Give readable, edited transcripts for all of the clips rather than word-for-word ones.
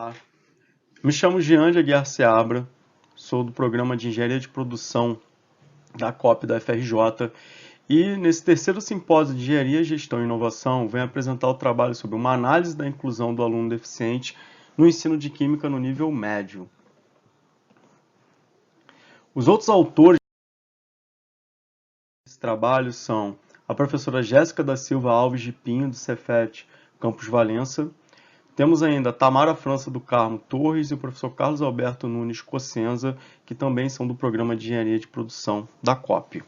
Olá, me chamo Jean de Aguiar Seabra, sou do programa de Engenharia de Produção da COP da FRJ e nesse terceiro simpósio de Engenharia, Gestão e Inovação venho apresentar o trabalho sobre uma análise da inclusão do aluno deficiente no ensino de Química no nível médio. Os outros autores desse trabalho são a professora Jéssica da Silva Alves de Pinho, do Cefet, Campus Valença. Temos ainda a Tamara França do Carmo Torres e o professor Carlos Alberto Nunes Cossenza, que também são do programa de Engenharia de Produção da COP.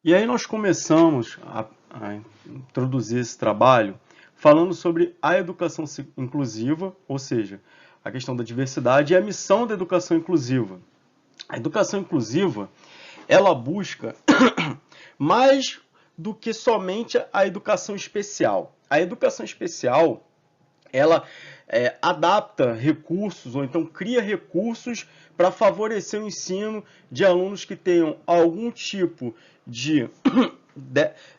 E aí nós começamos a introduzir esse trabalho falando sobre a educação inclusiva, ou seja, a questão da diversidade e a missão da educação inclusiva. A educação inclusiva, ela busca mais do que somente a educação especial. A educação especial, ela adapta recursos, ou então cria recursos para favorecer o ensino de alunos que tenham algum tipo de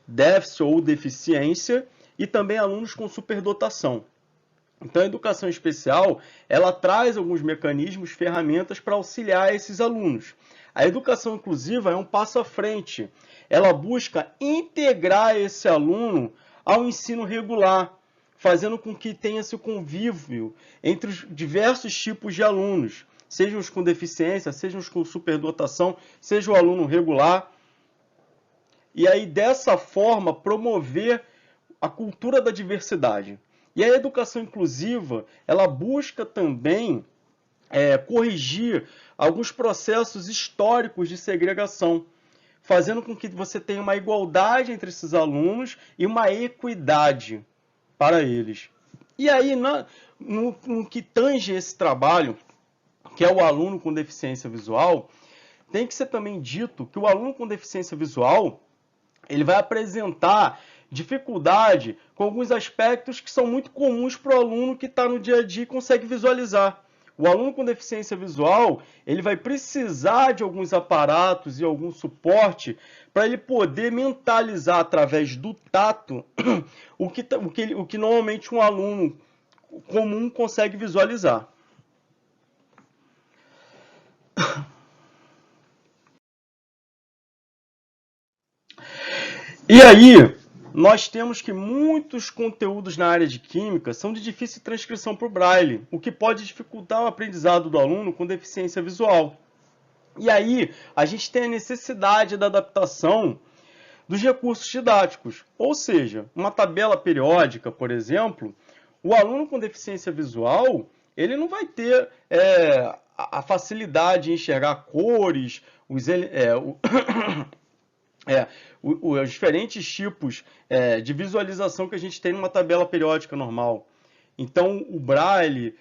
déficit ou deficiência e também alunos com superdotação. Então, a educação especial, ela traz alguns mecanismos, ferramentas para auxiliar esses alunos. A educação inclusiva é um passo à frente. Ela busca integrar esse aluno ao ensino regular, fazendo com que tenha esse convívio entre os diversos tipos de alunos, sejam os com deficiência, sejam os com superdotação, seja o aluno regular. E aí, dessa forma, promover a cultura da diversidade. E a educação inclusiva, ela busca também corrigir alguns processos históricos de segregação, fazendo com que você tenha uma igualdade entre esses alunos e uma equidade para eles. E aí, no que tange esse trabalho, que é o aluno com deficiência visual, tem que ser também dito que o aluno com deficiência visual, ele vai apresentar dificuldade com alguns aspectos que são muito comuns para o aluno que está no dia a dia e consegue visualizar. O aluno com deficiência visual, ele vai precisar de alguns aparatos e algum suporte para ele poder mentalizar através do tato o que normalmente um aluno comum consegue visualizar. E aí, nós temos que muitos conteúdos na área de química são de difícil transcrição para o Braille, o que pode dificultar o aprendizado do aluno com deficiência visual. E aí, a gente tem a necessidade da adaptação dos recursos didáticos, ou seja, uma tabela periódica, por exemplo, o aluno com deficiência visual, ele não vai ter a facilidade de enxergar cores, os diferentes tipos de visualização que a gente tem numa tabela periódica normal. Então, o Braille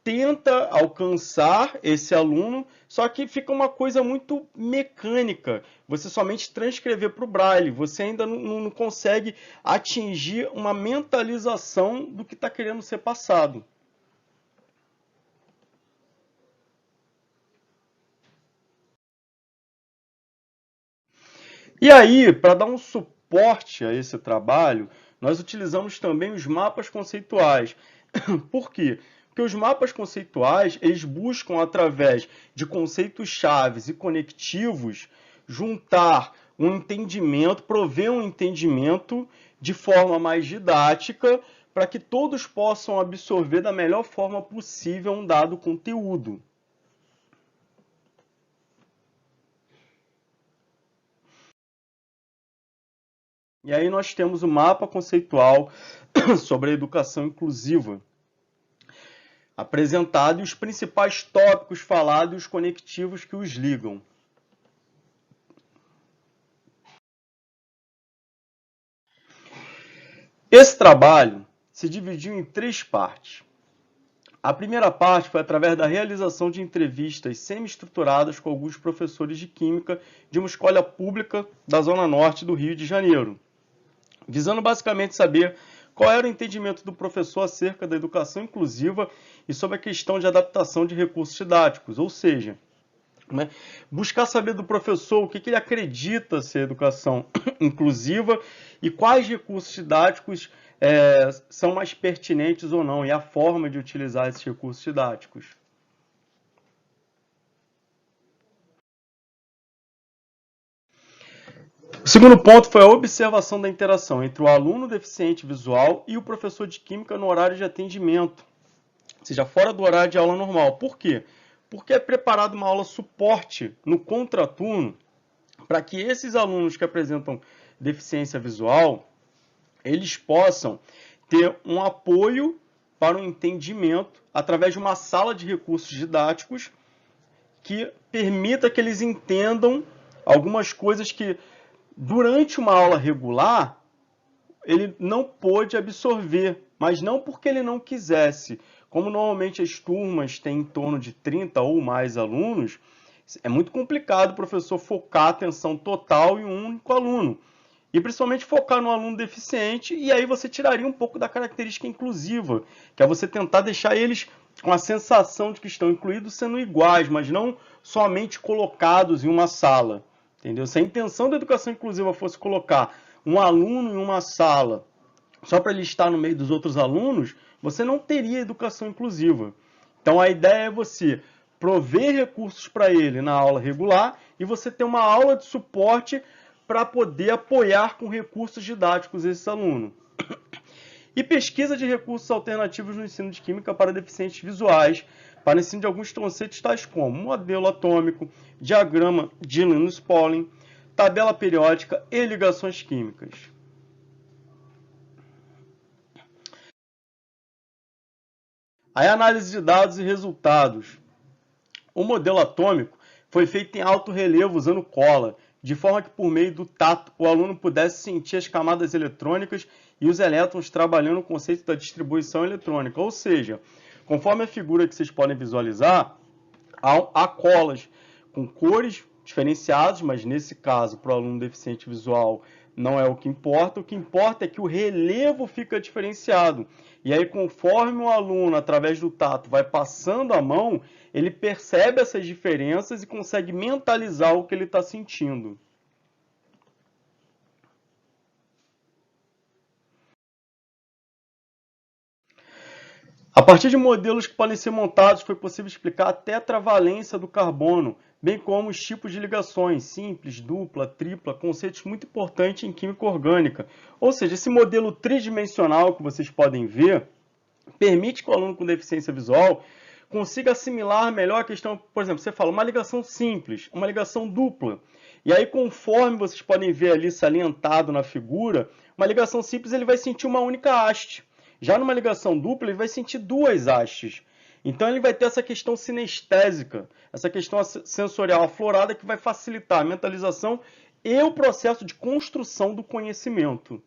tenta alcançar esse aluno, só que fica uma coisa muito mecânica. Você somente transcrever para o Braille, você ainda não consegue atingir uma mentalização do que está querendo ser passado. E aí, para dar um suporte a esse trabalho, nós utilizamos também os mapas conceituais. Por quê? Porque os mapas conceituais, eles buscam, através de conceitos chaves e conectivos, juntar um entendimento, prover um entendimento de forma mais didática, para que todos possam absorver da melhor forma possível um dado conteúdo. E aí nós temos o mapa conceitual sobre a educação inclusiva, apresentado e os principais tópicos falados e os conectivos que os ligam. Esse trabalho se dividiu em 3 partes. A primeira parte foi através da realização de entrevistas semi-estruturadas com alguns professores de Química de uma escola pública da Zona Norte do Rio de Janeiro, visando basicamente saber qual era o entendimento do professor acerca da educação inclusiva e sobre a questão de adaptação de recursos didáticos, ou seja, né? Buscar saber do professor o que ele acredita ser educação inclusiva e quais recursos didáticos são mais pertinentes ou não, e a forma de utilizar esses recursos didáticos. O segundo ponto foi a observação da interação entre o aluno deficiente visual e o professor de química no horário de atendimento, ou seja, fora do horário de aula normal. Por quê? Porque é preparada uma aula suporte no contraturno para que esses alunos que apresentam deficiência visual, eles possam ter um apoio para o entendimento através de uma sala de recursos didáticos que permita que eles entendam algumas coisas que, durante uma aula regular, ele não pôde absorver, mas não porque ele não quisesse. Como normalmente as turmas têm em torno de 30 ou mais alunos, é muito complicado o professor focar a atenção total em um único aluno. E principalmente focar no aluno deficiente, e aí você tiraria um pouco da característica inclusiva, que é você tentar deixar eles com a sensação de que estão incluídos sendo iguais, mas não somente colocados em uma sala. Entendeu? Se a intenção da educação inclusiva fosse colocar um aluno em uma sala só para ele estar no meio dos outros alunos, você não teria educação inclusiva. Então a ideia é você prover recursos para ele na aula regular e você ter uma aula de suporte para poder apoiar com recursos didáticos esse aluno. E pesquisa de recursos alternativos no ensino de química para deficientes visuais, para o ensino de alguns conceitos tais como modelo atômico, diagrama de Linus-Pauling, tabela periódica e ligações químicas. Aí, análise de dados e resultados. O modelo atômico foi feito em alto relevo usando cola, de forma que por meio do tato o aluno pudesse sentir as camadas eletrônicas e os elétrons trabalhando o conceito da distribuição eletrônica. Ou seja, conforme a figura que vocês podem visualizar, há colas com cores diferenciadas, mas nesse caso, para o aluno deficiente visual, não é o que importa. O que importa é que o relevo fica diferenciado. E aí, conforme o aluno, através do tato, vai passando a mão, ele percebe essas diferenças e consegue mentalizar o que ele está sentindo. A partir de modelos que podem ser montados, foi possível explicar a tetravalência do carbono, bem como os tipos de ligações, simples, dupla, tripla, conceitos muito importantes em química orgânica. Ou seja, esse modelo tridimensional que vocês podem ver, permite que o aluno com deficiência visual consiga assimilar melhor a questão. Por exemplo, você fala uma ligação simples, uma ligação dupla. E aí, conforme vocês podem ver ali salientado na figura, uma ligação simples ele vai sentir uma única haste. Já numa ligação dupla, ele vai sentir duas hastes. Então, ele vai ter essa questão sinestésica, essa questão sensorial aflorada que vai facilitar a mentalização e o processo de construção do conhecimento.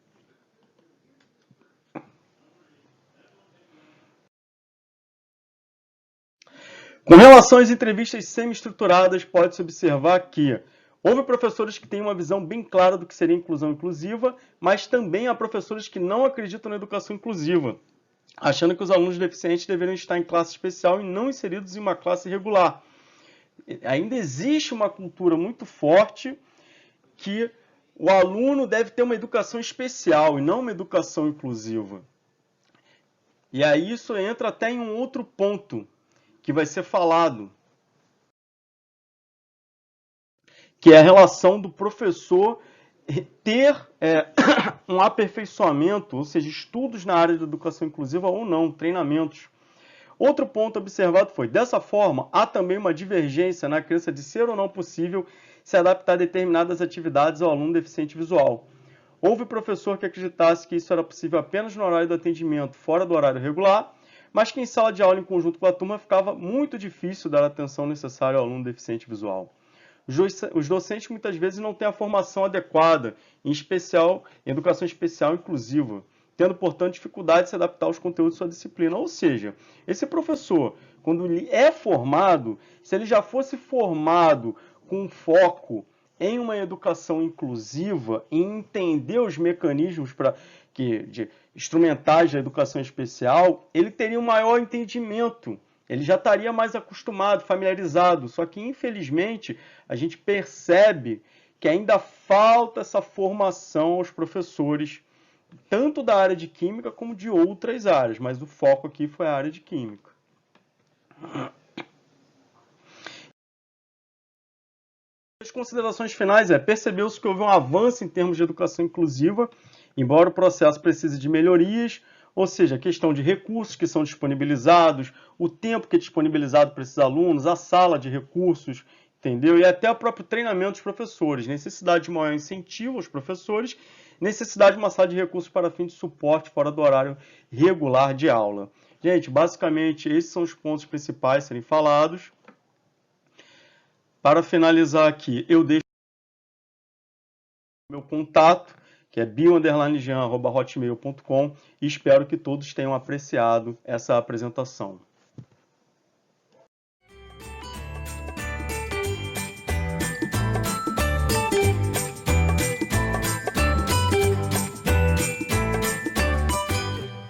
Com relação às entrevistas semi-estruturadas, pode-se observar que houve professores que têm uma visão bem clara do que seria inclusão inclusiva, mas também há professores que não acreditam na educação inclusiva, achando que os alunos deficientes deveriam estar em classe especial e não inseridos em uma classe regular. Ainda existe uma cultura muito forte que o aluno deve ter uma educação especial e não uma educação inclusiva. E aí isso entra até em um outro ponto que vai ser falado, que é a relação do professor ter um aperfeiçoamento, ou seja, estudos na área de educação inclusiva ou não, treinamentos. Outro ponto observado foi, dessa forma, há também uma divergência na crença de ser ou não possível se adaptar a determinadas atividades ao aluno deficiente visual. Houve professor que acreditasse que isso era possível apenas no horário do atendimento, fora do horário regular, mas que em sala de aula em conjunto com a turma ficava muito difícil dar a atenção necessária ao aluno deficiente visual. Os docentes muitas vezes não têm a formação adequada, em especial em educação especial inclusiva, tendo, portanto, dificuldade de se adaptar aos conteúdos de sua disciplina. Ou seja, esse professor, quando ele é formado, se ele já fosse formado com foco em uma educação inclusiva, em entender os mecanismos instrumentais da educação especial, ele teria um maior entendimento. ele já estaria mais acostumado, familiarizado. Só que, infelizmente, a gente percebe que ainda falta essa formação aos professores, tanto da área de química como de outras áreas, mas o foco aqui foi a área de química. As considerações finais percebeu-se que houve um avanço em termos de educação inclusiva, embora o processo precise de melhorias, ou seja, a questão de recursos que são disponibilizados, o tempo que é disponibilizado para esses alunos, a sala de recursos, entendeu? E até o próprio treinamento dos professores, necessidade de maior incentivo aos professores, necessidade de uma sala de recursos para fim de suporte fora do horário regular de aula. Gente, basicamente esses são os pontos principais a serem falados. Para finalizar aqui, eu deixo meu contato, que é bio_jean@hotmail.com, e espero que todos tenham apreciado essa apresentação.